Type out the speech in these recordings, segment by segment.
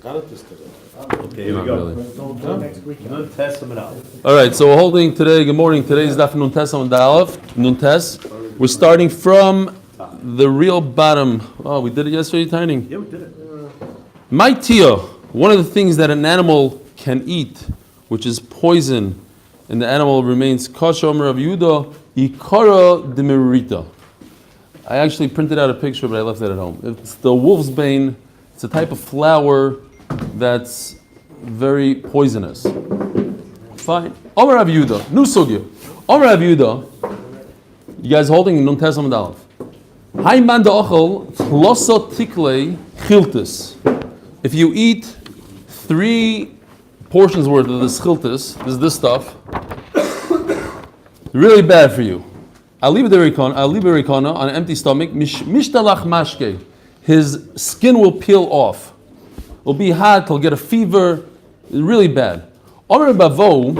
Okay, here we go. Nun Tes Amud Aleph. All right, so we're holding today. Good morning. Today's Daf Nun Tes Amud Aleph. Nun Tes. We're starting from the real bottom. Oh, we did it yesterday, Tiny. Yeah, we did it. My Tia, one of the things that an animal can eat, which is poison, and the animal remains kosher, Omer Rav Yehuda, Ikara Demerita. I actually printed out a picture, but I left it at home. It's the wolf's bane. It's a type of flower that's very poisonous. Fine. Omer Rav Yehuda, new sugya. Omer Rav Yehuda, you guys holding Nun Tes Amud Aleph. Hayman da'ochel tloso tiklei chiltis. If you eat 3 portions worth of this chiltis, this stuff, really bad for you. Alibirikona on an empty stomach, mishtalach mashke. His skin will peel off. It'll be hot, he'll get a fever, really bad. Omer Bavo,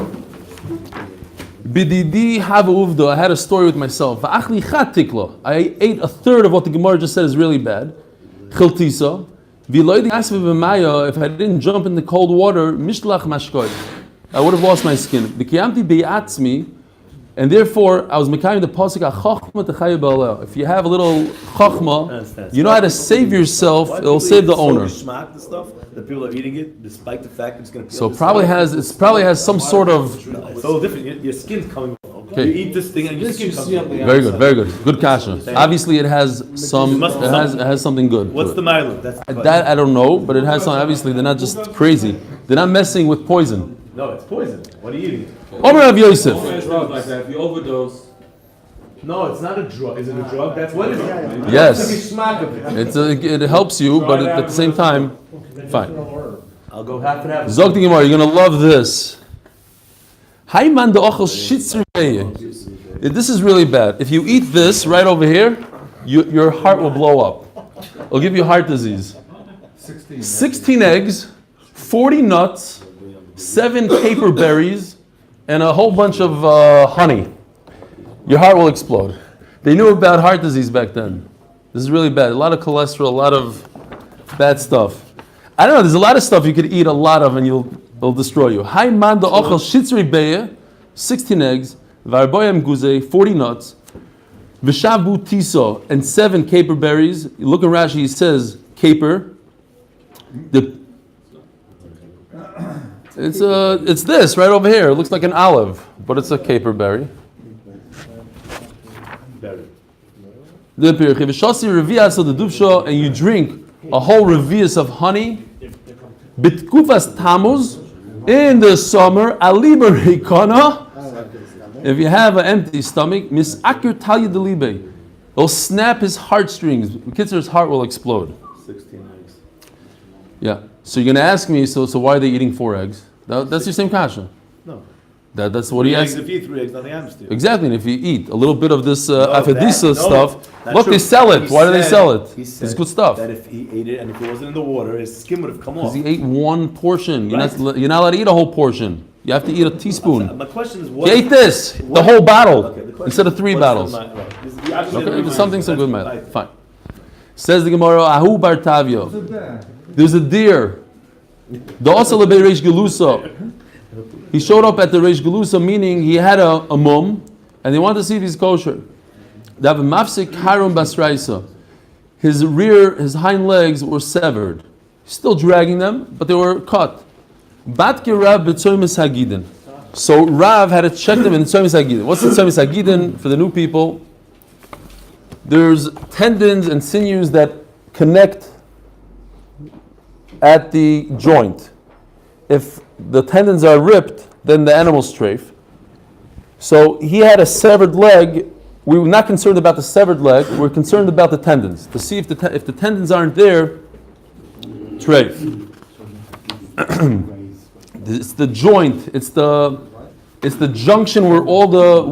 Bididi Hava Uvda, I had a story with myself. Va'achli chat tikla. I ate a third of what the Gemara just said is really bad. Chiltisa. V'loidi asvi b'maya, if I didn't jump in the cold water, mishlach mashkoy, I would have lost my skin. V'kiyamti be'atzmi, and therefore I was mekayim the pasuk achachma techayu ba'aleh. If you have a little chachma, you know how to save yourself. It'll save the owner. The stuff that people are eating it, despite the fact it's going to. So it probably has some sort of. No, it's so different. Your skin's coming. Okay. You eat this thing and your skin comes. Very good, very good. Good kasha. Obviously, it has some. It has something good. What's the milo? That I don't know, but it has some. Obviously, they're not just crazy. They're not messing with poison. No, it's poison. What are you eating? Omer Rav Yosef. Like that. If you overdose. No, it's not a drug. Is it a drug? That's what it is. Yes. It helps you, but at the same time, fine. I'll go half and half. Zog the Gemara, you're gonna love this. Hayman da'ochel shitzer beye. This is really bad. If you eat this right over here, your heart will blow up. It'll give you heart disease. 16 eggs, 40 nuts, 7 caper berries, and a whole bunch of honey. Your heart will explode. They knew about heart disease back then. This is really bad. A lot of cholesterol, a lot of bad stuff. I don't know, there's a lot of stuff you could eat a lot of and it'll destroy you. Hay man da ochel shitzri beye, 16 eggs, varboyam guze, 40 nuts, vishavu tiso, and 7 caper berries. You look at Rashi, he says caper. It's this right over here. It looks like an olive, but it's a caper berry. The pirchivishasi revias of the dubsha, and you drink a whole revias of honey. Bitkufas tamuz in the summer. Aliber hikana. If you have an empty stomach, misakir talya delibe, it'll snap his heartstrings. Kitzur's heart will explode. 16 eggs. Yeah. So you're going to ask me, so why are they eating 4 eggs? That's your same kasha. No. That's what he asked. If you eat 3 eggs, nothing happens to you. Exactly. And if you eat a little bit of this afedisa stuff, look, true. they sell it. Why do they sell it? It's good stuff. That if he ate it and if it wasn't in the water, his skin would have come off. Because he ate 1 portion. Right. You're not allowed to eat a whole portion. You have to eat a teaspoon. My question is, what? You ate this, the whole bottle, Okay, instead of 3 bottles. Okay, something good, man. Fine. Says the Gemara, Ahu bar Tavio. There's a deer. The Osala be Reish Gelusa. He showed up at the Reish Gelusa, meaning he had a mum, and they wanted to see if he's kosher. They have a mafsik harum basraisa. His hind legs were severed. He's still dragging them, but they were cut. Batke Rav b'tzoymes hagidin. So Rav had to check them in tzoymes hagidin. What's the tzoymes hagidin for the new people? There's tendons and sinews that connect at the joint. If the tendons are ripped, then the animal's strafe. So he had a severed leg. We were not concerned about the severed leg. We're concerned about the tendons to see if the tendons aren't there. Treif. It's the joint. It's the junction where all the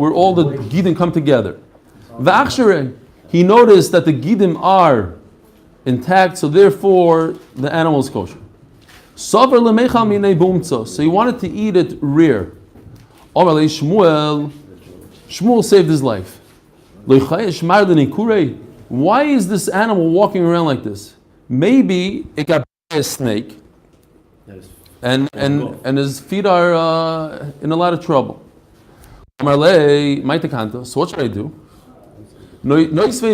gidim come together. V'achshere, he noticed that the gidim are intact, so therefore the animal is kosher. So he wanted to eat it rare. Shmuel saved his life. Why is this animal walking around like this? Maybe it got bit by a snake, and his feet are in a lot of trouble. Marley, so what should I do? What was the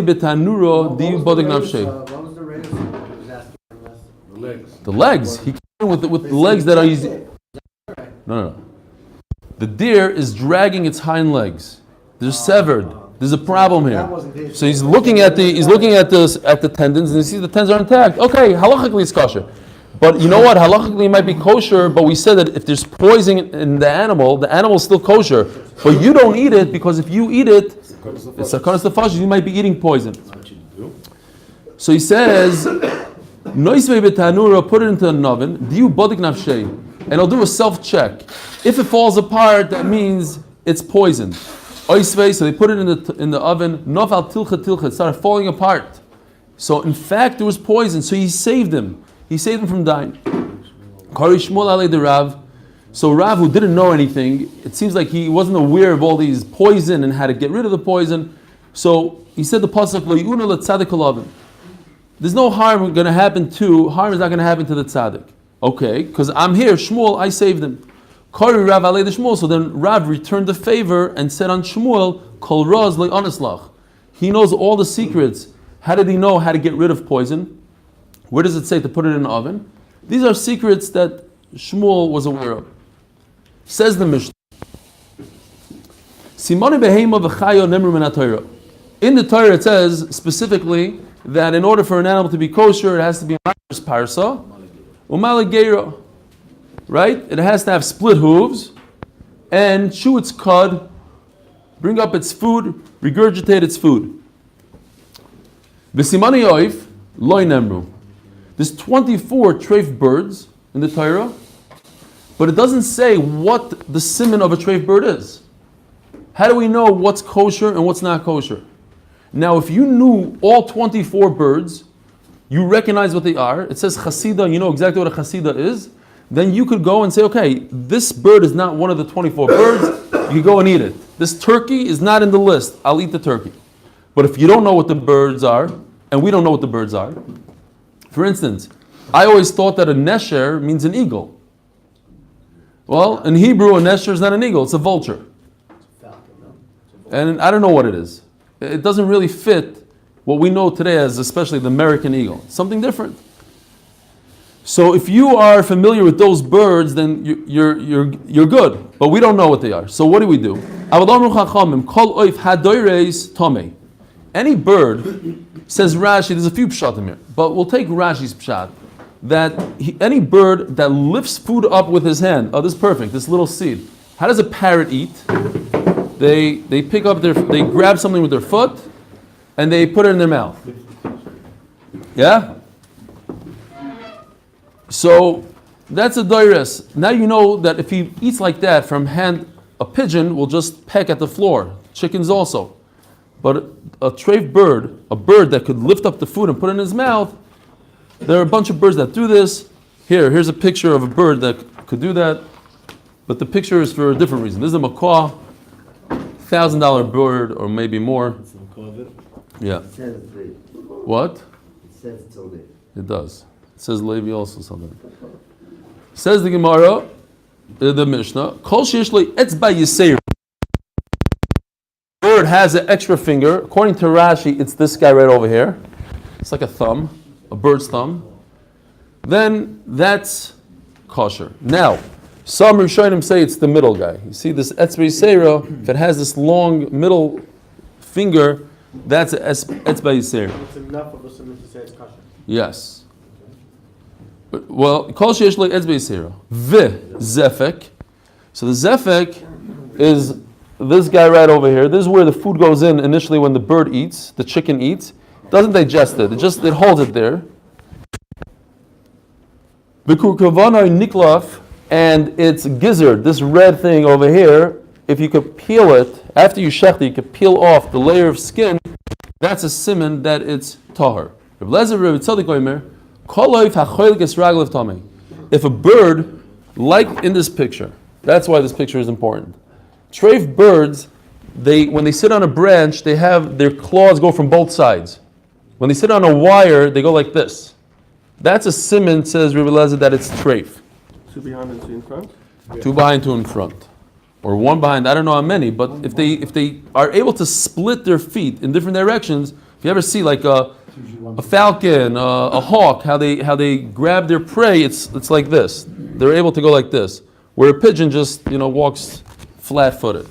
rate of The legs. The legs. He came in with the legs that are easy. No. The deer is dragging its hind legs. They're severed. There's a problem here. So he's looking at the tendons and he sees the tendons are intact. Okay, halachically it's kosher. But you know what? Halachically it might be kosher, but we said that if there's poison in the animal is still kosher. But you don't eat it because if you eat it, it's a Stefansky, you might be eating poison. So he says, Noisvei betanura, put it into an oven, diu bodik nafshei, and I'll do a self-check. If it falls apart, that means it's poisoned. Oisvei, so they put it in the oven, noval tilcha, it started falling apart. So in fact, there was poison, so he saved him. He saved him from dying. Kari Shmuel alei de Rav. So Rav, who didn't know anything, it seems like he wasn't aware of all these poison and how to get rid of the poison. So he said the pasuk lo yuna letzadik olavim. There's no harm is not going to happen to the tzaddik. Okay, because I'm here, Shmuel, I saved him. Kari Rav alei de Shmuel. So then Rav returned the favor and said on Shmuel, Kol raz lo anislach. He knows all the secrets. How did he know how to get rid of poison? Where does it say to put it in an oven? These are secrets that Shmuel was aware of. Says the Mishnah. Simone behema v'chayo nemru min haTorah. In the Torah it says specifically that in order for an animal to be kosher, it has to be ma'aris parsa, u'malagera. Right? It has to have split hooves and chew its cud, bring up its food, regurgitate its food. V'simani oif loy nemru. There's 24 treif birds in the Torah, but it doesn't say what the siman of a treif bird is. How do we know what's kosher and what's not kosher? Now, if you knew all 24 birds, you recognize what they are. It says chasida, you know exactly what a chasida is. Then you could go and say, okay, this bird is not one of the 24 birds. You could go and eat it. This turkey is not in the list. I'll eat the turkey. But if you don't know what the birds are, and we don't know what the birds are, for instance, I always thought that a nesher means an eagle. Well, in Hebrew, a nesher is not an eagle, it's a vulture. And I don't know what it is. It doesn't really fit what we know today as especially the American eagle. It's something different. So if you are familiar with those birds, then you're good. But we don't know what they are. So what do we do? Any bird, says Rashi, there's a few pshatim here, but we'll take Rashi's pshat, that any bird that lifts food up with his hand, this is perfect, this little seed. How does a parrot eat? They pick up they grab something with their foot, and they put it in their mouth. Yeah? So, that's a doires. Now you know that if he eats like that from hand, a pigeon will just peck at the floor. Chickens also. But a treif bird, a bird that could lift up the food and put it in his mouth, there are a bunch of birds that do this. Here's a picture of a bird that could do that, but the picture is for a different reason. This is a macaw, $1,000 bird or maybe more. Yeah. It says Levi. What? It says it's Levi. It does. It says Levi also something. Says the Gemara, the Mishnah, Kol sheyesh lo etzba yiseir. Bird has an extra finger. According to Rashi, it's this guy right over here. It's like a thumb, a bird's thumb. Then that's kosher. Now, some Rishonim say it's the middle guy. You see this etzba yiseira, if it has this long middle finger, that's etzba yiseira. It's enough of a sunnah to say it's kosher. Yes. Well, kol sheyesh lo etzba yiseira. Zefek. So the zefek is this guy right over here. This is where the food goes in initially when the bird eats, the chicken eats. Doesn't digest it. It holds it there. V'kurkavana niklaf, and it's gizzard, this red thing over here. If you could peel it, after you shech it, you could peel off the layer of skin. That's a siman that it's tahar. If a bird, like in this picture, that's why this picture is important. Treif birds, when they sit on a branch, they have their claws go from both sides. When they sit on a wire, they go like this. That's a siman, says Rebbe Lezer, that it's treif. Two behind and two in front. Two behind, two in front, or one behind. I don't know how many, but if they are able to split their feet in different directions, if you ever see like a falcon, a hawk, how they grab their prey, it's like this. They're able to go like this, where a pigeon just walks flat-footed.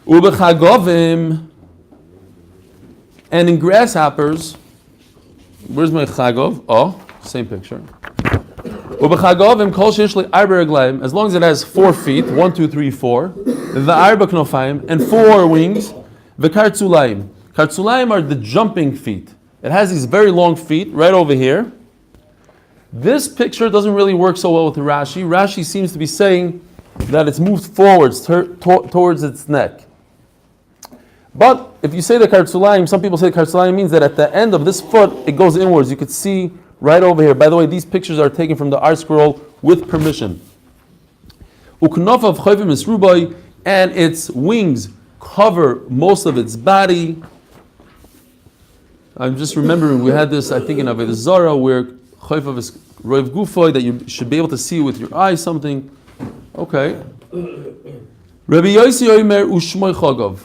Ubechagovim, and in grasshoppers, where's my chagov? Oh, same picture. Ubechagovim kol sheish li arba reglaim, as long as it has 4 feet, 1, 2, 3, 4, the arba knofayim, and 4 wings, the kartzulaim. Kartzulaim are the jumping feet. It has these very long feet right over here. This picture doesn't really work so well with Rashi. Rashi seems to be saying that it's moved forwards towards its neck. But if you say the kartzulaim, some people say the kartzulaim means that at the end of this foot, it goes inwards. You could see right over here. By the way, these pictures are taken from the art scroll with permission. Uknofav chayvim isrubai, and its wings cover most of its body. I'm just remembering we had this, I think, in Avodah Zarah, where chayvav is roiv gufoy, that you should be able to see with your eyes something. Okay. Rabbi Yossi Omer ushmoy chagav.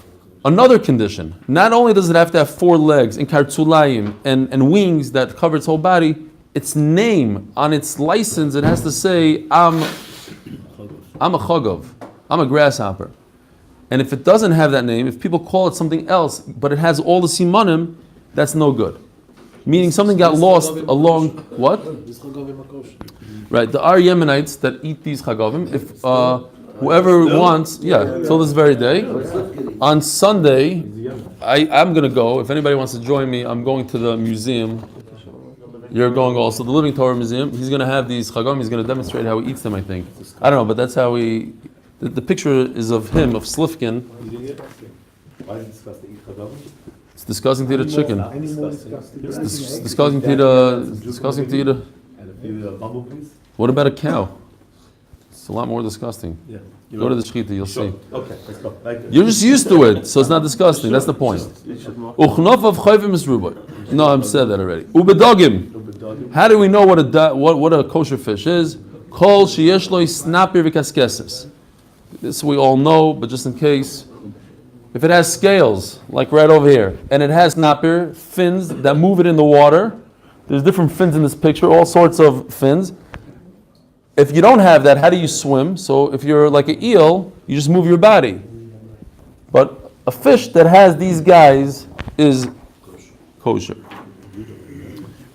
Another condition. Not only does it have to have 4 legs and kartzulayim and wings that cover its whole body, its name on its license, it has to say, I'm a chagav. I'm a grasshopper. And if it doesn't have that name, if people call it something else, but it has all the simanim, that's no good. Meaning something got lost along what? Right, the Ar Yemenites that eat these chagavim, if whoever wants, till this very day, on Sunday, I'm going to go. If anybody wants to join me, I'm going to the museum. You're going also, the Living Torah Museum. He's going to have these chagavim, he's going to demonstrate how he eats them, I think. I don't know, but that's how the picture is of him, of Slifkin. Why is it disgusting to eat chagavim? It's disgusting to eat a chicken. It's disgusting to eat a... And a few bumblebees? What about a cow? It's a lot more disgusting. Yeah. Go to the shechita, you'll see. Okay, let's go. You're just used to it, so it's not disgusting. That's the point. Uchnof of chayvim is ruba. No, I've said that already. Ubedogim. How do we know what a kosher fish is? Kol sheyesh lo snapir v'kaskeses. This we all know, but just in case, if it has scales, like right over here, and it has snapir, fins that move it in the water, there's different fins in this picture, all sorts of fins. If you don't have that, how do you swim? So if you're like an eel, you just move your body. But a fish that has these guys is kosher.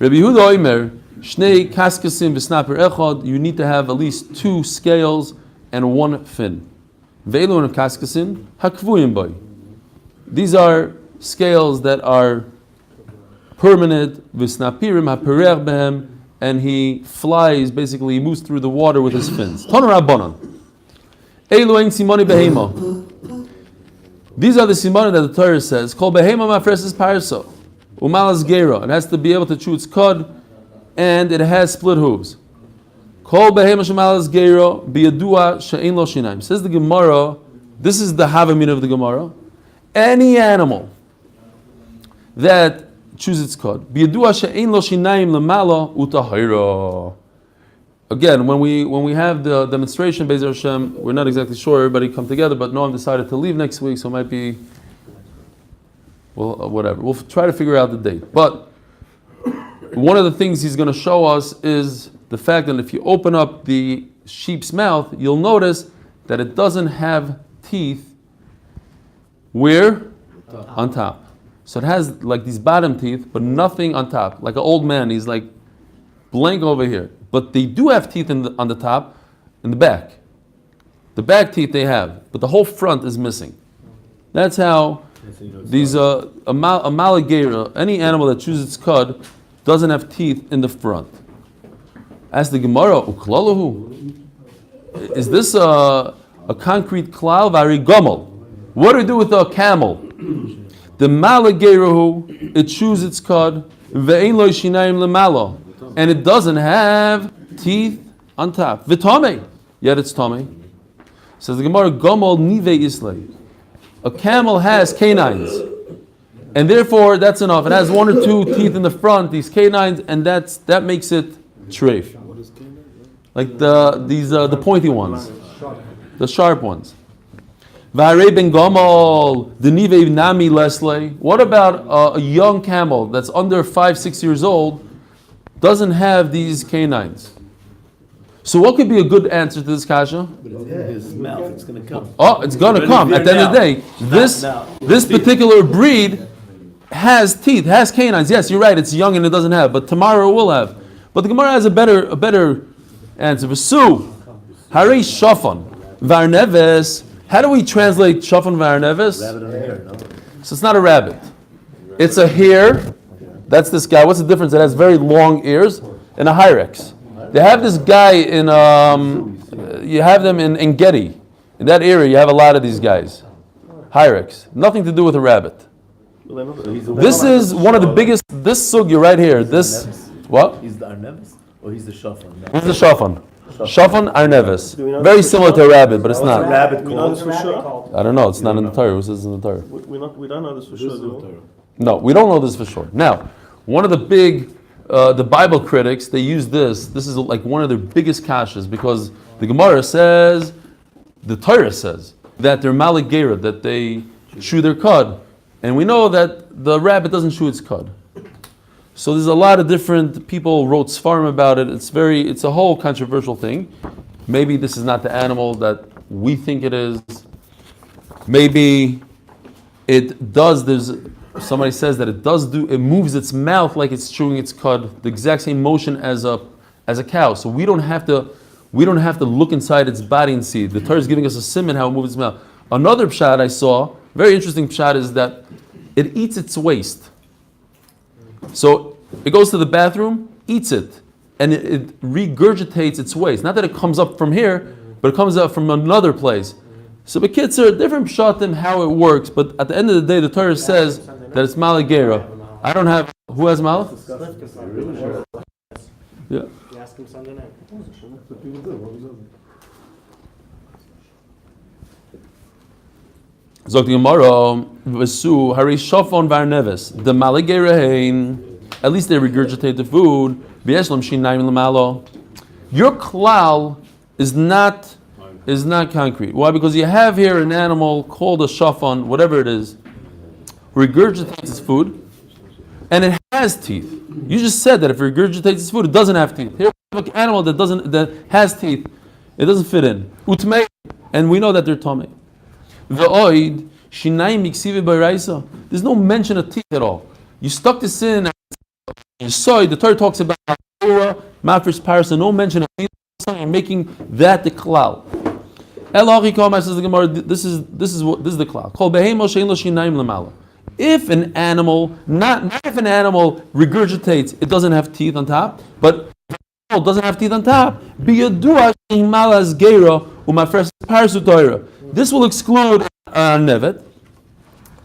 Rabbi Yehuda Omer, Shnei kaskasim v'snaper echad, you need to have at least 2 scales and 1 fin. Ve'elu and kaskasim hakvuyim boy. These are scales that are permanent, v'snapirim haperech behem, and he flies, basically he moves through the water with his fins. Tonu Rabbanon. Elu ein simoni behema. These are the simoni that the Torah says, Kol behema mafreses parso, umalas gera. It has to be able to chew its cud, and it has split hooves. Kol behema shemalas gera biyadua she'ein lo shinaim. Says the Gemara, this is the Havamina of the Gemara. Any animal that choose its cud. Again, when we have the demonstration, Be'ez Hashem, we're not exactly sure. Everybody come together, but Noam decided to leave next week, so it might be, well, whatever. We'll try to figure out the date. But one of the things he's going to show us is the fact that if you open up the sheep's mouth, you'll notice that it doesn't have teeth. Where? On top. So it has like these bottom teeth, but nothing on top. Like an old man, he's like blank over here. But they do have teeth on the top, in the back. The back teeth they have, but the whole front is missing. That's how these a malagera, any animal that chews its cud, doesn't have teeth in the front. Ask the Gemara, uklalahu. Is this a concrete klal? Vari gomel. What do we do with a camel? The malagerahu, it chews its cud, ve'ein lo shinayim lemalo, and it doesn't have teeth on top. V'tomei, yet it's tomei. Says the Gemara, gomol nive islay. A camel has canines, and therefore that's enough. It has 1 or 2 teeth in the front, these canines, and that makes it treif. like the pointy ones, the sharp ones. V'harei ben Gamal denivei nami lesle. What about a young camel that's under 5-6 years old, doesn't have these canines? So what could be a good answer to this kasha? His mouth, it's going to come. Oh, it's going to come. At the end of the day, this particular breed has teeth, has canines. Yes, you're right. It's young and it doesn't have, but tomorrow it will have. But the Gemara has a better answer. V'su harei shafan varneves. How do we translate shafan varneves? Rabbit on the hair, no? So it's not a rabbit. It's a hare. That's this guy. What's the difference? It has very long ears and a hyrax. They have this guy in, you have them in Getty. In that area, you have a lot of these guys. Hyrax. Nothing to do with a rabbit. This is one of the biggest, this sugya right here. This, what? He's the Arnevis? Or he's the Shafan? What's the shafan? Shafan Arnevis. Very similar to a rabbit, but it's not. Rabbit We know this called. for sure. I don't know. It's not in the Torah. Who says in the Torah? We don't know this for sure, do we? No, we don't know this for sure. Now, one of the big, the Bible critics, they use this. This is like one of their biggest kashas because the Gemara says, the Torah says that they're maligera, that they chew their cud, and we know that the rabbit doesn't chew its cud. So there's a lot of different people wrote svarim about it. It's a whole controversial thing. Maybe this is not the animal that we think it is. Maybe it does. Somebody says that it moves its mouth like it's chewing its cud, the exact same motion as a cow. So we don't have to look inside its body and see. The Torah is giving us a siman how it moves its mouth. Another pshat I saw, very interesting pshat, is that it eats its waste. So it goes to the bathroom, eats it, and it regurgitates its waste. Not that it comes up from here, but it comes up from another place. So the kids are different pshatim how it works, but at the end of the day, the Torah says that it's malagera. I don't have. Who has malach? Yeah. You ask him Sunday night. Zok the Gemara, v'su hari shafon varneves the malagera. At least they regurgitate the food. V'yeshlam shinayim l'malo. Your klal is not concrete. Why? Because you have here an animal called a shafon, whatever it is, regurgitates its food, and it has teeth. You just said that if it regurgitates its food, it doesn't have teeth. Here we have an animal that has teeth. It doesn't fit in. Utmei, and we know that they're tummy. Ve'oid shinayim miksive b'raisa. There's no mention of teeth at all. You stuck this in. You saw it. The Torah talks about mafresh parasa. No mention of teeth. You're making that the klal. Says the Gemara. This is the klal. Kol behemo shein lo shinayim lemala. If an animal, not if an animal regurgitates, it doesn't have teeth on top, but if an animal doesn't have teeth on top, biyadua shein malas geira umafresh parasu Torah. This will exclude nevet.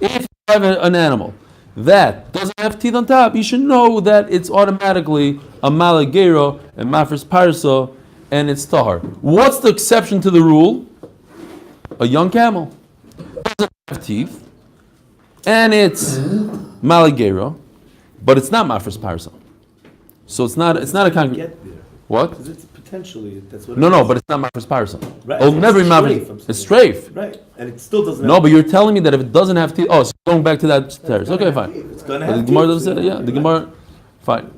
If you have an animal that doesn't have teeth on top, you should know that it's automatically a malagero and mafresh parsa, and it's tahar. What's the exception to the rule? A young camel doesn't have teeth, and it's malagero, but it's not mafresh parsa. So it's not a concrete. Get there. What? Because it's potentially, that's what No, but it's not mafresh parsa. Right. Oh, never It's mafresh. strafe, It's strafe. Right. And it still doesn't No, have but you're telling me that if it doesn't have teeth, so going back to that terrace. Okay, fine. It's going to The have Gemara teeth. doesn't say that. Yeah, the Gemara. Fine.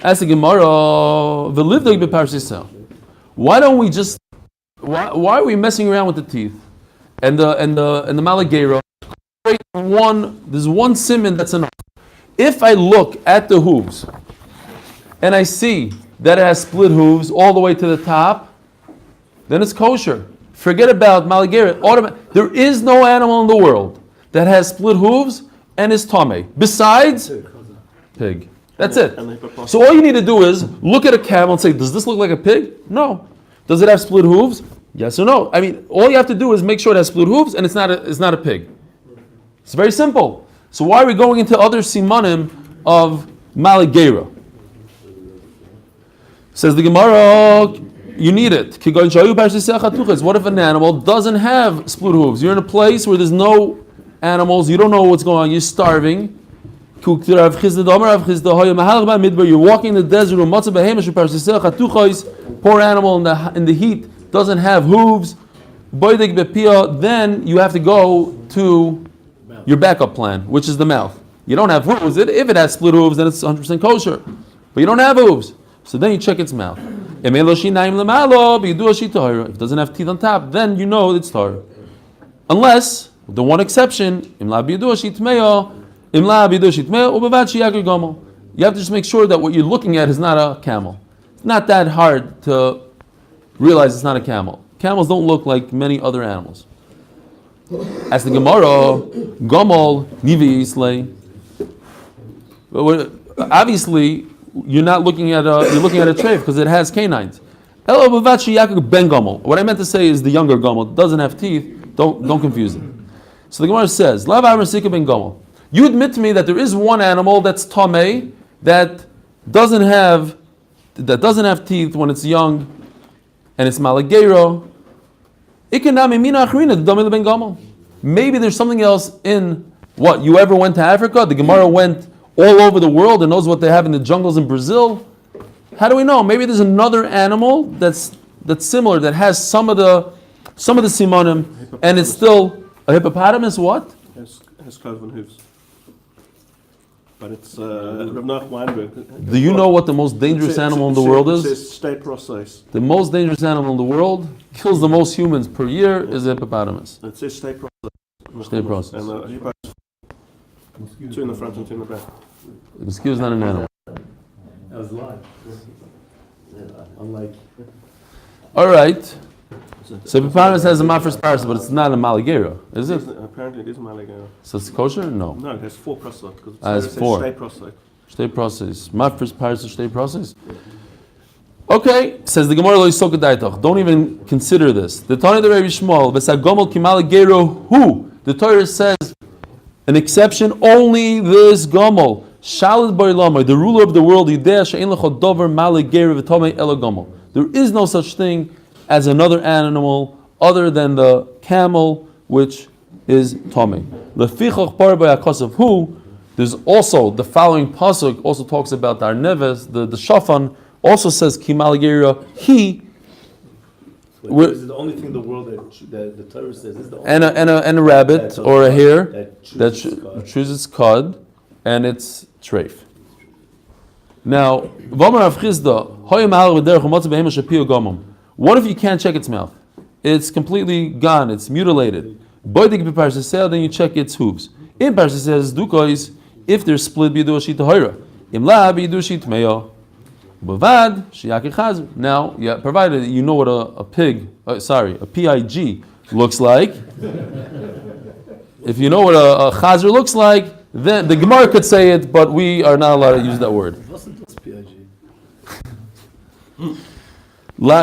Ask the Gemara. V'livdog b'parshisa. Why don't we just? Why are we messing around with the teeth and the malagero? There's one siman that's enough. If I look at the hooves and I see that it has split hooves all the way to the top, then it's kosher. Forget about malagera. There is no animal in the world that has split hooves and is tame. Besides pig. That's it. So all you need to do is look at a camel and say, does this look like a pig? No. Does it have split hooves? Yes or no? I mean, all you have to do is make sure it has split hooves and it's not a pig. It's very simple. So why are we going into other simanim of malagera? Says the Gemara, you need it. What if an animal doesn't have split hooves? You're in a place where there's no animals, you don't know what's going on, you're starving, You're walking in the desert, poor animal in the heat, doesn't have hooves, then you have to go to your backup plan, which is the mouth. You don't have hooves. If it has split hooves, then it's 100% kosher. But you don't have hooves. So then you check its mouth. If it doesn't have teeth on top, then you know it's tar. Unless, the one exception, you have to just make sure that what you're looking at is not a camel. It's not that hard to realize it's not a camel. Camels don't look like many other animals. As the Gemara, Gomol, Nivi Islay. Obviously, you're looking at a treif because it has canines. Ben Gomel. What I meant to say is the younger Gomel. It doesn't have teeth. Don't confuse it. So the Gemara says, Lav Amar Sika Ben Gomel. You admit to me that there is one animal that's tamei that doesn't have teeth when it's young, and it's malagero. Maybe there's something else in what? You ever went to Africa? The Gemara went all over the world and knows what they have in the jungles in Brazil. How do we know? Maybe there's another animal that's similar, that has some of the simonim, and it's still a hippopotamus. What? Has cloven hooves. But it's Rav Nach Weinberg. Do you know what the most dangerous animal in the world is? It's state process. The most dangerous animal in the world, kills the most humans per year, is a hippopotamus. It says state process. State process. And two in the front and two in the back. The mosquito is not an animal. That was live. Unlike. All right. So hippopotamus has a mafres parsa, but it's not a maligero, is it? Apparently it is Malaga. So it's kosher? No. No, it has 4 proselytes. Because it has says 4. state proselyte. State process. Mafres parsa, state process. Okay, says the Gemara lo yisok daitach. Don't even consider this. The Tanya the Rabbi Shmuel, v'sagomel ki maligero hu. The Torah says an exception, only this gomel. Shalit barilamai, the ruler of the world, yideh she'en lecho dover maligero v'tomei elo gomel. There is no such thing as another animal other than the camel, which is Tomei. Lefichach par b'yakosav hu. There's also the following pasuk also talks about the Arneves, the shafan also says kimalagera he. This is the only thing in the world that the Torah says. This is the only and a rabbit or a hare that chooses cud, and it's treif. Now, what if you can't check its mouth? It's completely gone. It's mutilated. Then you check its hooves. In Parsha says dukois if they're split bidu ashit tahira. Imla bidu ashit meyo. Bavad shiyaki chazer. Now, yeah, provided you know what a pig, a pig looks like. If you know what a chazer looks like, then the Gemara could say it, but we are not allowed to use that word.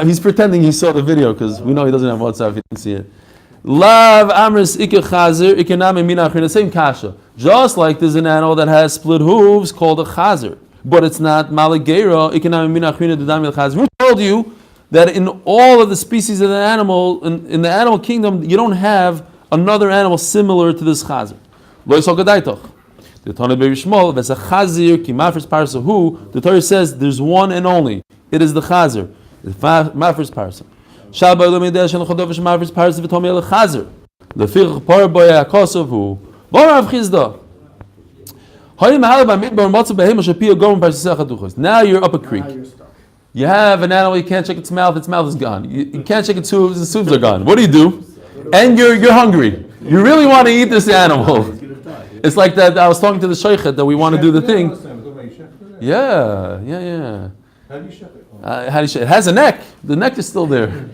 He's pretending he saw the video because we know he doesn't have WhatsApp. He didn't see it. Lav amris ike chazer ikenam minachin. The same kasha. Just like there's an animal that has split hooves called a chazer, but it's not malagera ikenam minachin dedamil chazer. Who told you that in all of the species of the animal, in the animal kingdom, you don't have another animal similar to this chazer? Lo yisol gadaitoch. The Torah Rabbi Shmuel v'sa chazir ki mafres parsa hu. The Torah says there's one and only. It is the chazer. The mafres parsa. Shabbat l'meidah shel chodovish mafres parsa v'tomei el chazer. Lefich par boya kosav hu. V'arav chizda. Now you're up a creek. You have an animal, you can't check its mouth is gone. You can't check its hooves are gone. What do? And you're hungry. You really want to eat this animal. It's like that. I was talking to the sheikhet that we want to do the thing. Yeah. How do you shech it? It has a neck. The neck is still there.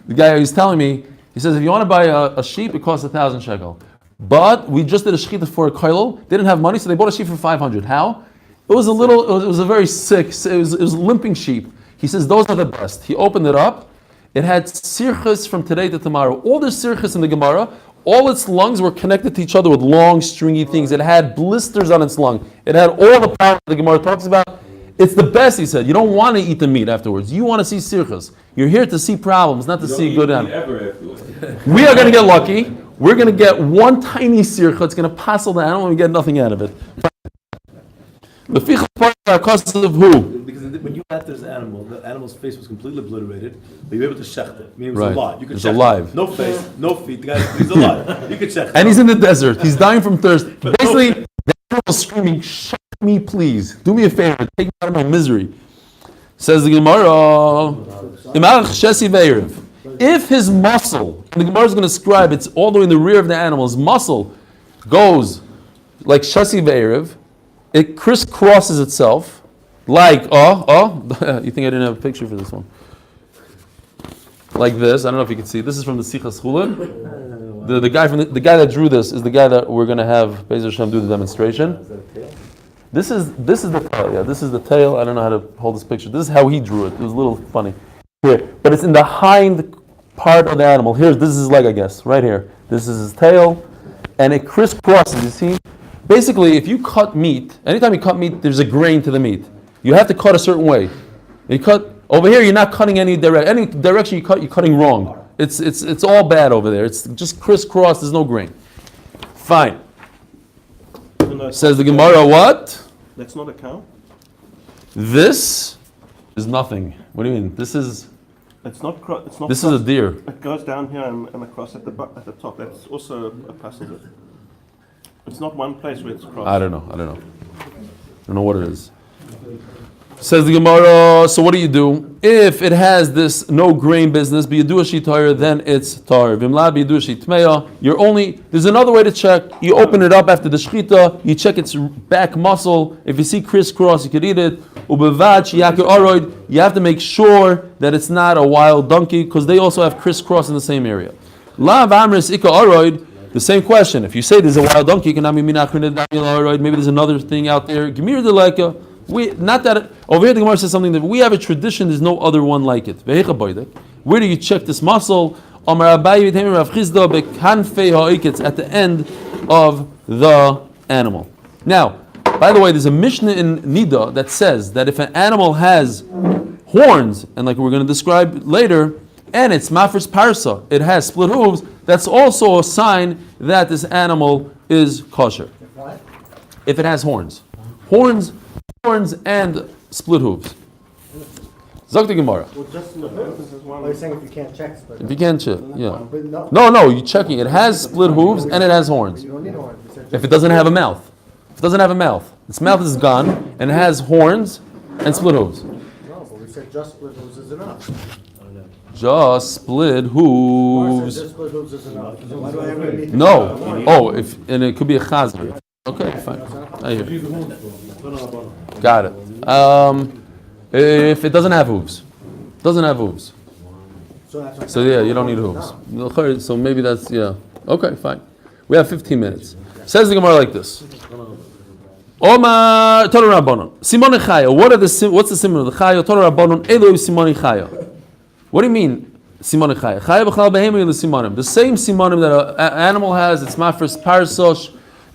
The guy who's telling me, he says, if you want to buy a sheep, it costs 1,000 shekel. But we just did a shechita for a koilel. They didn't have money, so they bought a sheep for 500. How? It was a very sick. It was a limping sheep. He says those are the best. He opened it up. It had sirchus from today to tomorrow. All the sirchus in the Gemara. All its lungs were connected to each other with long, stringy things. It had blisters on its lung. It had all the power the Gemara talks about. It's the best, he said. You don't want to eat the meat afterwards. You want to see sirchus. You're here to see problems, not to see good animals. We are going to get lucky. We're going to get one tiny sircha. It's going to passel the animal and we get nothing out of it. Leficha Parsa Kosav of who? Because when you had this animal, the animal's face was completely obliterated, but you were able to shecht it. Meaning it was Right. alive. You could It's shecht alive. it. No face, no feet. The guy, he's alive. You could shecht it. And he's in the desert. He's dying from thirst. Basically, the animal is screaming, "Shut me, please. Do me a favor. Take me out of my misery." Says the Gemara, "Imarach shesi ve'erev." If his muscle, and the Gemara is going to describe, it's all the way in the rear of the animal, his muscle goes like shesi ve'erev, it crisscrosses itself, like, you think I didn't have a picture for this one? Like this. I don't know if you can see. This is from the Sichas Chullin. The guy that drew this is the guy that we're going to have Be'ez Hashem do the demonstration. This is the tail. Yeah, this is the tail. I don't know how to hold this picture. This is how he drew it. It was a little funny. Here, but it's in the hind part of the animal. This is his leg, I guess, right here. This is his tail, and it crisscrosses. You see, basically, if you cut meat, anytime you cut meat, there's a grain to the meat. You have to cut a certain way. You cut over here. You're not cutting any direction you cut. You're cutting wrong. It's all bad over there. It's just crisscross. There's no grain. Fine. Says the Gemara, what? That's not a cow? This is nothing. What do you mean? This is It's not. this is a deer. It goes down here and across at the top. That's also a passenger. It's not one place where it's crossed. I don't know what it is. Says the Gemara, so what do you do? If it has this no grain business, but you do a shitayr, then it's tar. Vimla you do a shitmeya. There's another way to check. You open it up after the shchita, you check its back muscle. If you see crisscross, you could eat it. Ubevach yakir aroid. You have to make sure that it's not a wild donkey, because they also have crisscross in the same area. La v'amris ika aroid. The same question. If you say there's a wild donkey, maybe there's another thing out there. Gemir deleka. Not that over here the Gemara says something that we have a tradition. There's no other one like it. Where do you check this muscle? It's at the end of the animal. Now, by the way, there's a Mishnah in Nida that says that if an animal has horns, and like we're going to describe later, and it's mafres parsa, it has split hooves, that's also a sign that this animal is kosher. If it has horns and split hooves. Zok the Gemara. Well, just in the hooves. Well, you're saying if you can't check split If you can't check, yeah. But No, you're checking. It has split hooves and it has horns. you don't need horns. You said If it doesn't have a mouth. Its mouth is gone and it has horns and split hooves. no, but we said just split hooves is enough. Just split hooves. Just split hooves is enough. So why do I ever need to No. Oh, and it could be a chazir. Okay, fine. I hear. Got it. If it doesn't have hooves. So that's what So yeah, you don't need hooves. So maybe that's, yeah. Okay, fine. We have 15 minutes. Says the Gemara like this. Omar Torah Rabbanon. Simone Chaya. What's the symbol of the Chaya? Torah Rabbanon. Eloi Simone Chaya. What do you mean, Simone Chaya? Chaya b'chlal behema ilu simonim. The same simonim that an animal has, it's mafres parsosh,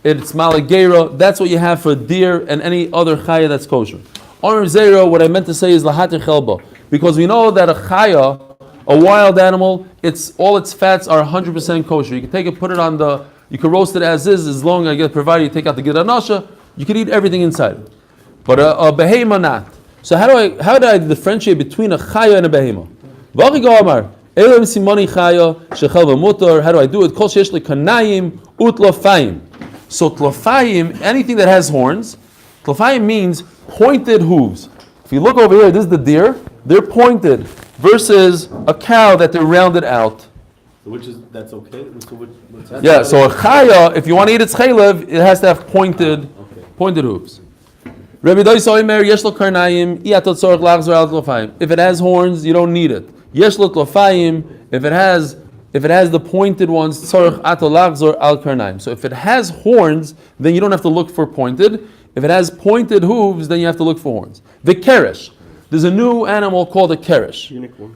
it's malagera. That's what you have for a deer and any other Chaya that's kosher. Omer Zera, what I meant to say is lahatir chelba. Because we know that a Chaya, a wild animal, all its fats are 100% kosher. You can take it, put it on you can roast it as is, as long as provided you take out the gidanasha, you can eat everything inside. But a behema not. So how do I differentiate between a chaya and a behema? How do I do it? So tlafayim, anything that has horns, tlafayim means pointed hooves. If you look over here, this is the deer, they're pointed, versus a cow that they're rounded out. That's okay? Yeah, so a chaya, if you want to eat its chaylev, it has to have pointed hooves. Rabbi Doisa Omer, yesh lo karnayim, iatot tzorach lachzor al tlafayim. If it has horns, you don't need it. Yesh lo tlafayim, if it has the pointed ones, tzorach ato lachzor al karnayim. So if it has horns, then you don't have to look for pointed. If it has pointed hooves, then you have to look for horns. The keresh. There's a new animal called a keresh. Unicorn.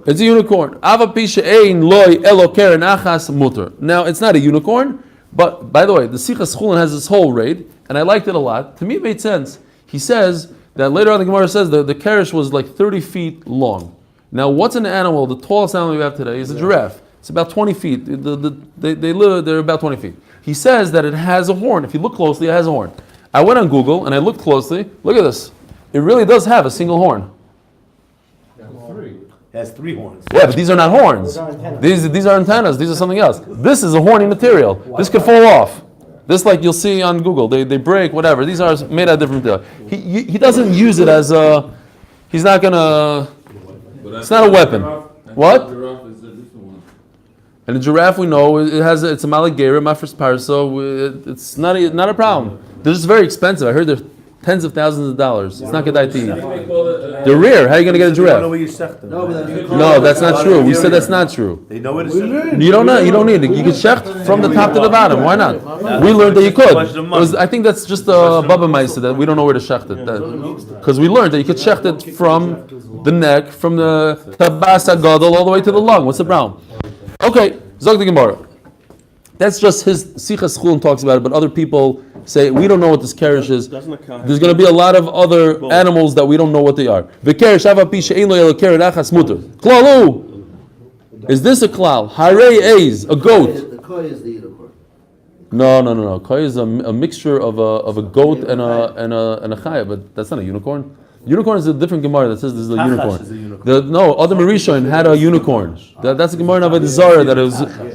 It's a unicorn. Ava pisha ein loy elo keren achas muter. Now it's not a unicorn, but by the way, the Sichas Chullin has this whole raid, and I liked it a lot. To me, it made sense. He says that later on the Gemara says that the keresh was like 30 feet long. Now, what's an animal? The tallest animal we have today is a giraffe. It's about 20 feet. They're about 20 feet. He says that it has a horn. If you look closely, it has a horn. I went on Google and I looked closely. Look at this. It really does have a single horn. It has 3 horns. Yeah, but these are not horns. These are antennas. These are something else. This is a horny material. This could fall off. This, like you'll see on Google, they break, whatever. These are made out of different material. He doesn't use it as a. He's not gonna. It's not a weapon. What? Giraffe is a different one. And the giraffe, we know it's a maligera, my first par, so it's not a problem. They're just very expensive. I heard they're tens of thousands of dollars. It's not good to eat. They're rare. How are you going to get a You don't know giraffe? where you shecht them. No, that's not true. We said that's not true. They know where to shecht them. You don't know. You don't need it. You can shecht from the top to the bottom. Why not? We learned that you could. I think that's just a Baba Maisa that we don't know where to shecht it. Because we learned that you could shecht it from the neck, from the tabasa gadol all the way to the lung. What's the problem? Okay, Zog the Gemara. That's just his Sichas Chullin talks about it, but other people say we don't know what this kerish is. There's going to be a lot of other animals that we don't know what they are. Klalu. Is this a klal? Harei eiz, a goat. The koi is the unicorn. No. Koi is a mixture of a goat and a chaya, but that's not a unicorn. Unicorn is a different Gemara that says this is a unicorn. Is a unicorn. Other Marishain had a unicorn. That's a Gemara of a Zara that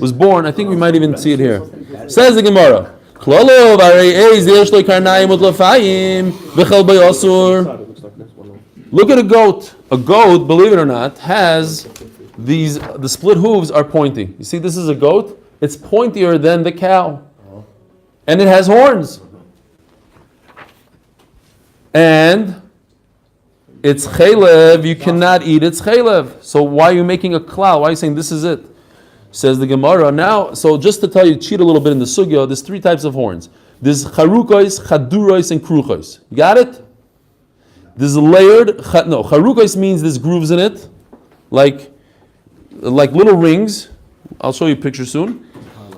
was born. I think we might even see it here. Says the Gemara. Look at a goat. A goat, believe it or not, has the split hooves are pointy. You see, this is a goat. It's pointier than the cow, and it has horns. And it's chaylev, you cannot eat its chaylev. So why are you making a klal? Why are you saying this is it? Says the Gemara. Now, so just to tell you, cheat a little bit in the sugya, there's 3 types of horns. There's charukos, chaduros, and kruchos. You got it? There's layered, charukos means there's grooves in it, like little rings. I'll show you a picture soon.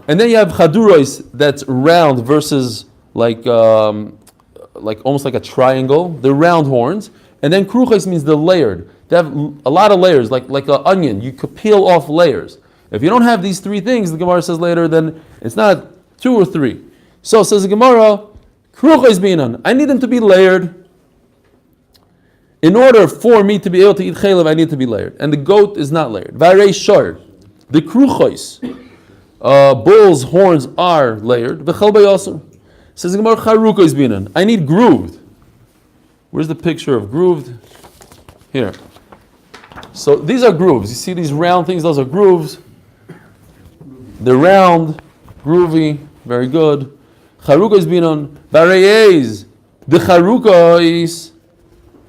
And then you have chaduros that's round versus like almost like a triangle. They're round horns. And then kruchos means they're layered. They have a lot of layers, like an onion. You could peel off layers. If you don't have these 3 things, the Gemara says later, then it's not 2 or 3. So says the Gemara, kruchos binan. I need them to be layered. In order for me to be able to eat chaylev, I need to be layered. And the goat is not layered. Varei shor. The kruchos, bull's horns are layered. V'chel bayosur. Says the Gemara, charukos binan. I need grooved. Where's the picture of grooved? Here. So these are grooves. You see these round things? Those are grooves. They're round, groovy, very good. Charukos binan, barayez. The charukos,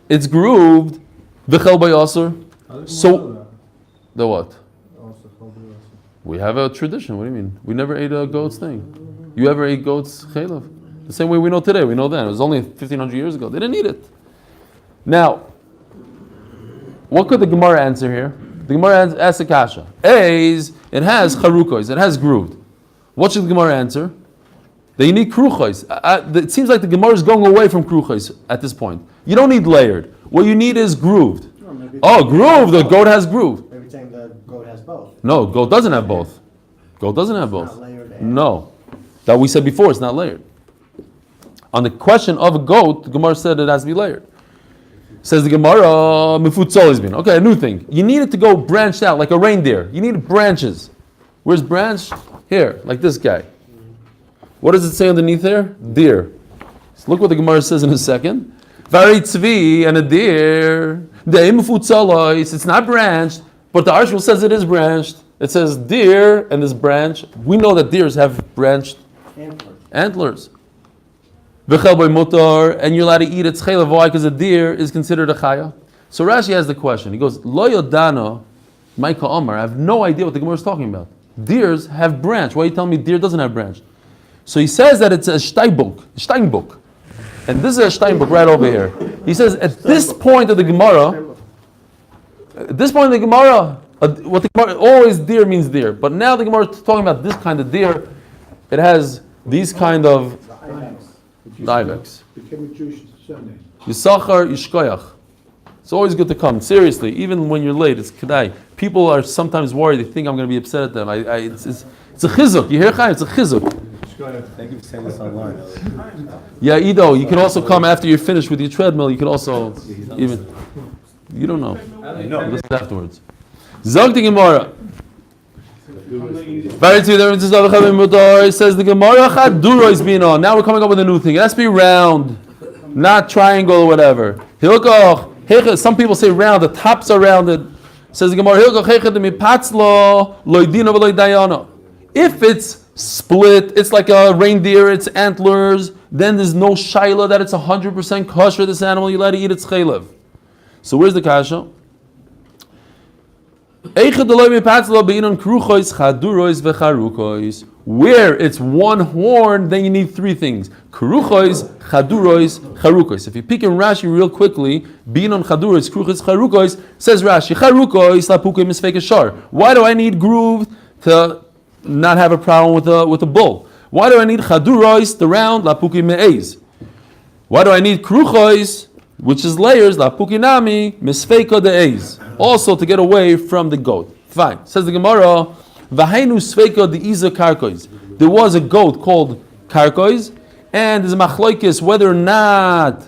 it's grooved. V'chel bayosur. So, the what? We have a tradition. What do you mean? We never ate a goat's thing. You ever ate goat's chaylev? The same way we know today. We know then. It was only 1,500 years ago. They didn't eat it. Now, what could the Gemara answer here? The Gemara asks a kasha. A's, it has charukos, it has grooved. What should the Gemara answer? That you need kruchos. It seems like the Gemara is going away from kruchos at this point. You don't need layered. What you need is grooved. Grooved. The goat has grooved. Maybe saying the goat has both. No, goat doesn't have both. Goat doesn't have both. Not layered and No. That we said before, it's not layered. On the question of a goat, the Gemara said it has to be layered. Says the Gemara, mifutzol has been. Okay, a new thing. You need it to go branched out like a reindeer. You need branches. Where's branch? Here, like this guy. What does it say underneath there? Deer. So look what the Gemara says in a second. Vari tzvi and a deer. It's not branched, but the Arshul says it is branched. It says deer and this branch. We know that deers have branched antlers. And you're allowed to eat its chaylev. Why? Because a deer is considered a chaya. So Rashi has the question. He goes, Lo yodana, Maika Omar. I have no idea what the Gemara is talking about. Deers have branch. Why are you telling me deer doesn't have branch? So he says that it's a steinbook. And this is a steinbook right over here. He says at this point of the Gemara, what the Gemara, always deer means deer. But now the Gemara is talking about this kind of deer. It has these kind of ibex. Yisachar Yishkoyach. It's always good to come. Seriously, even when you're late, it's kedai. People are sometimes worried. They think I'm going to be upset at them. It's a chizuk. You hear Chaim? It's a chizuk. Thank you for saying this online. Yeah, Ido, you can also come after you're finished with your treadmill. You can also even. You don't know. I know. Listen afterwards. Zog the Gemara. It says the Gemara Chaduro is being on. Now we're coming up with a new thing. It has to be round, not triangle or whatever. Some people say round. The tops are rounded. Says the Gemara. If it's split, it's like a reindeer, it's antlers, then there's no shaila that it's 100% kosher, this animal, you let it eat its chaylev. So where's the kasha? Where it's one horn, then you need three things. Kruchois, chadurois, charukois. If you pick in Rashi real quickly, being on chadurois, kruchois, charukois, says Rashi, charukois, lapukim misfek shar. Why do I need groove to not have a problem with a bull? Why do I need chadurois, the round, lapukim me'ez? Why do I need kruchois, which is layers, lapukinami, misfeka de'ez? Also to get away from the goat. Fine. Says the Gemara, V'hainu sveka de'iza karkois. There was a goat called karkois, and there's a machloikis whether or not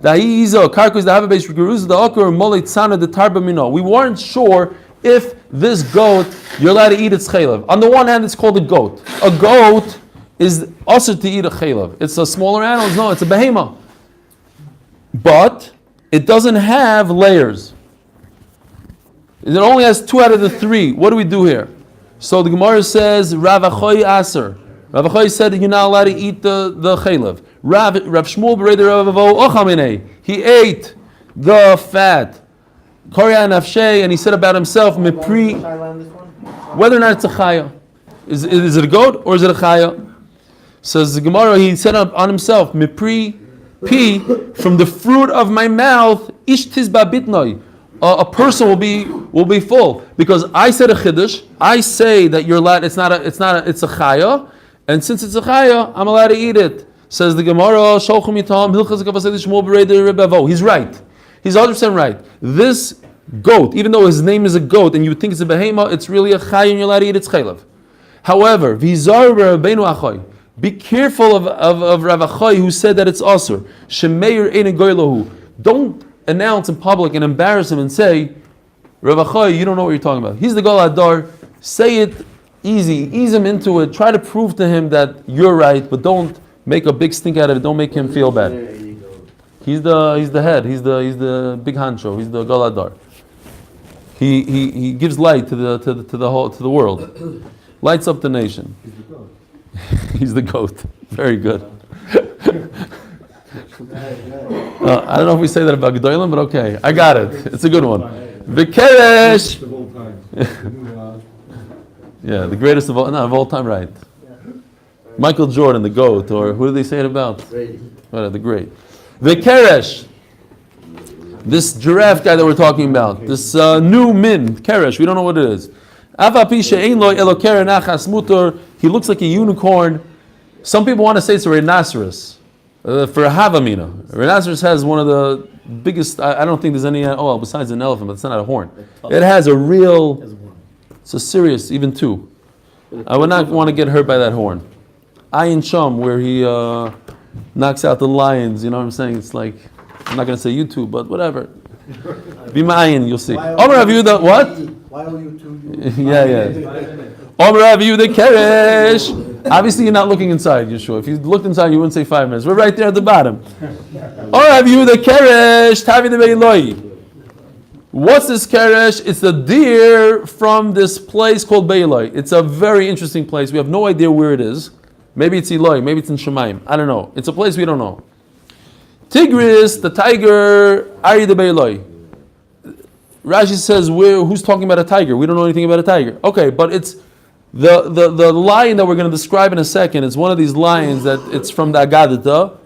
da'iza karkois the base geruz the okar molei tzana the tarba mino. We weren't sure if this goat you're allowed to eat its chaylev. On the one hand, it's called a goat. A goat is also to eat a chaylev. It's a smaller animal. No, it's a behema, but it doesn't have layers. It only has 2 out of the 3. What do we do here? So the Gemara says, Rav Achoy Aser. Rav Achoy said that you're not allowed to eat the chaylev. Rav Shmuel Bereder Rav Avo Ochamine. He ate the fat. Korya Nafshe, and he said about himself, Mipri, whether or not it's a chaya. Is it a goat or is it a chaya? Says the Gemara, he said on himself, Mipri, P, from the fruit of my mouth, Ish Tizba Bitnoi. A person will be full, because I said a chiddush. I say that you're allowed. It's a chaya, and since it's a chaya, I'm allowed to eat it. Says the Gemara. He's right. He's 100% right. This goat, even though his name is a goat, and you would think it's a behema, it's really a chaya, and you're allowed to eat its chaylev. However, be careful of Rav Achoy who said that it's asur. Shemeir ein goylahu. Don't announce in public and embarrass him and say, Rav Achoy, you don't know what you're talking about. He's the Gol Adar. Say it easy, ease him into it. Try to prove to him that you're right, but don't make a big stink out of it. Don't make him feel bad. He's the head. He's the big honcho. He's the Gol Adar. He gives light to the world. Lights up the nation. He's the goat. Very good. I don't know if we say that about Gedolim, but okay, I got it. It's a good one. V'keresh. Yeah, the greatest of all time, right? Michael Jordan, the goat, or who do they say it about? The great. V'keresh. This giraffe guy that we're talking about, this new min, keresh, we don't know what it is. He looks like a unicorn. Some people want to say it's a rhinoceros. For a havamina, a rhinoceros has one of the biggest. I don't think there's any. Besides an elephant, but it's not a horn. It has a real. It's a serious, even 2. I would not want to get hurt by that horn. Ayin Sham, where he knocks out the lions. You know what I'm saying? It's like, I'm not going to say YouTube, but whatever. Be ma'ayin, you'll see. Omer Rav Yehuda, what? Yeah. Omer Rav Yehuda keresh. Obviously, you're not looking inside, Yeshua. If you looked inside, you wouldn't say 5 minutes. We're right there at the bottom. Omer Rav Yehuda keresh tavi de beiloi. What's this keresh? It's the deer from this place called Beiloi. It's a very interesting place. We have no idea where it is. Maybe it's Eloi, maybe it's in Shemaim. I don't know. It's a place we don't know. Tigris, the tiger, Ari de Beiloi. Rashi says, who's talking about a tiger? We don't know anything about a tiger. Okay, but it's the lion that we're going to describe in a second. It's one of these lions that it's from the Agadita.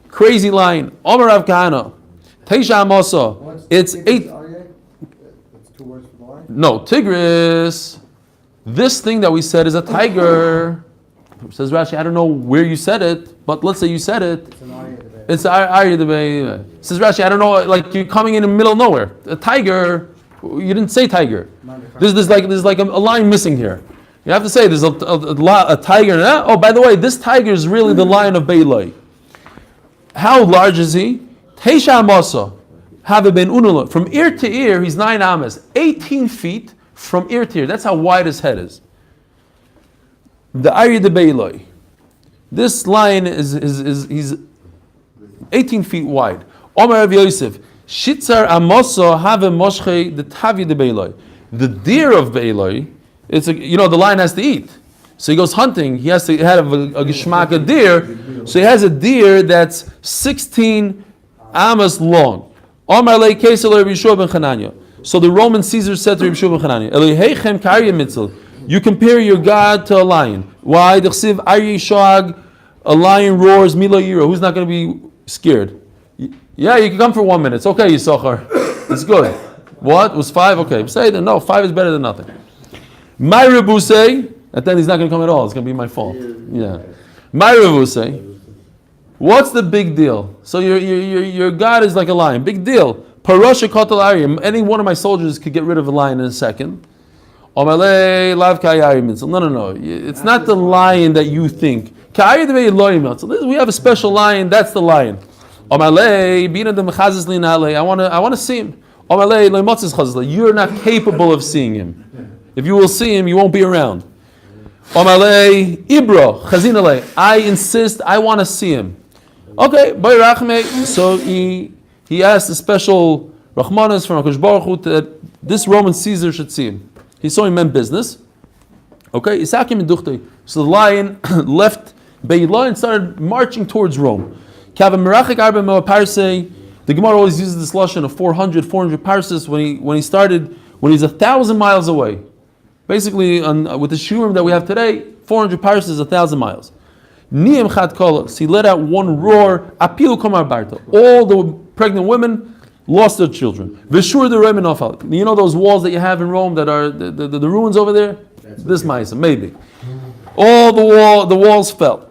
Crazy lion. Omer Rav Kahana. Teisha Amasa. It's 8. It's 2 words for the lion? No, Tigris. This thing that we said is a tiger. Says Rashi, I don't know where you said it, but let's say you said it. It's Arya the Bay. Says Rashi, I don't know, like you're coming in the middle of nowhere. A tiger, you didn't say tiger. There's like a line missing here. You have to say there's a tiger. Oh, by the way, this tiger is really the lion of Beiloi. How large is he? Teisha Amasa. Have ben unula. From ear to ear, he's 9 amas. 18 feet from ear to ear. That's how wide his head is. The Ari de Beiloi. This lion he's 18 feet wide. Omar Rav Yosef. Shitzar Amasa have moshche the Tavi de Beiloi. The deer of Beiloi, the lion has to eat. So he goes hunting. He has to have a geshmak, a deer. So he has a deer that's 16 amas long. Omar lei kesel Rabbi Yeshua ben Chananya. So the Roman Caesar said to Rabbi Yeshua ben Chananya, Elohechem karya mitzel. You compare your God to a lion. Why? D'chsiv Aryeh Shag, a lion roars, Milo Yiro. Who's not going to be scared? Yeah, you can come for 1 minute. It's okay, Yisachar. It's good. What? Was 5? Okay. Say that. No, 5 is better than nothing. My Rebusei, and then he's not going to come at all. It's going to be my fault. Yeah. My Rebusei. What's the big deal? So your God is like a lion. Big deal. Parosha Kotel Aryeh. Any one of my soldiers could get rid of a lion in a second. No. It's not the lion that you think. So we have a special lion. That's the lion. I want to see him. You're not capable of seeing him. If you will see him, you won't be around. I insist. I want to see him. Okay. So he asked a special Rahmanas from HaKadosh Baruch Hu that this Roman Caesar should see him. He saw him meant business. Okay, so the lion left Beiloi and started marching towards Rome. The Gemara always uses this lashon of 400 parses when he's 1,000 miles away. Basically, with the shurim that we have today, 400 parses is 1,000 miles. Niyem chad kolos. He let out one roar. Apilu komar barta. All the pregnant women lost their children. Vishur the Roman ofal. You know those walls that you have in Rome that are the ruins over there? This ma'isa, maybe. All the walls fell.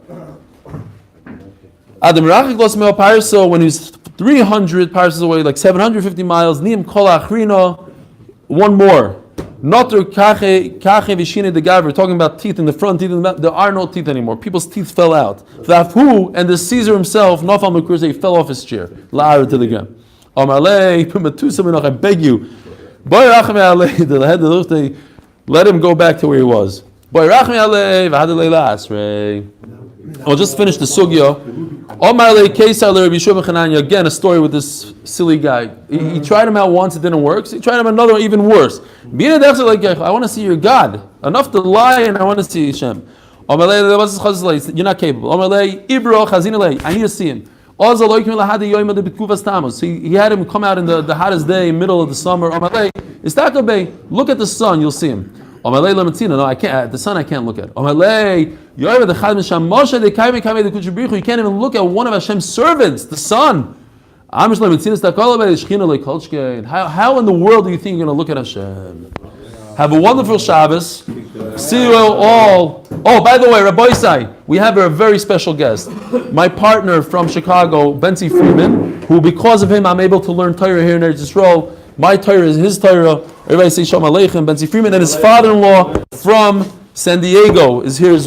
Adam Rachik lost Meo Parso when he was 300 parses away, like 750 miles. Niyam kol achrino. One more. Noter kache vishine de gaver. Talking about teeth in the front, teeth in the back. There are no teeth anymore. People's teeth fell out. Vafu and the Caesar himself, Nofal Mekurse, fell off his chair. La'ar to the ground. I beg you, let him go back to where he was. I'll just finish the sugya. Again, a story with this silly guy. He tried him out once, it didn't work. So he tried him another, even worse. I want to see your God. Enough to lie, and I want to see Hashem. You're not capable. I need to see him. So he had him come out in the hottest day, middle of the summer. Look at the sun, you'll see him. No, I can't. The sun I can't look at. You can't even look at one of Hashem's servants, the sun. How in the world do you think you're going to look at Hashem? Have a wonderful Shabbos. See you all. Oh, by the way, Rabbi Isai, we have a very special guest. My partner from Chicago, Benzi Freeman, who because of him I'm able to learn Torah here in Eretz Yisrael. My Torah is his Torah. Everybody say Shalom Aleichem. Benzi Freeman and his father-in-law from San Diego is here as well.